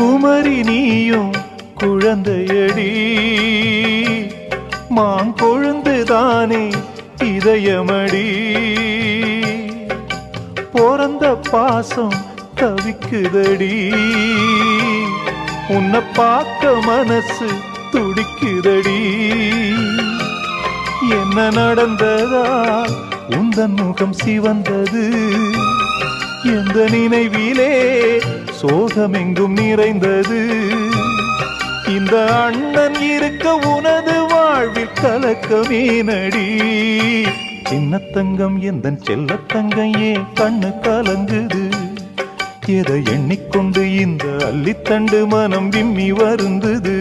குமரி நீயும் குழந்தையடி மாங்கொழுந்துதானே இதயமடி பிறந்த பாசம் தவிக்குதடி உன்னை பார்க்க மனசு துடிக்குதடி என்ன நடந்ததா உந்தன் முகம் சிவந்தது எந்த நினைவிலே சோகமெங்கும் நிறைந்தது இந்த அண்ணன் இருக்க உனது வாழ்வில் கலக்கமேனடி சின்னத்தங்கம் எந்தன் செல்லத்தங்கம் ஏன் கண்ணு கலங்குது எதை எண்ணிக்கொண்டு இந்த அள்ளித்தண்டு மனம் விம்மி வருந்தது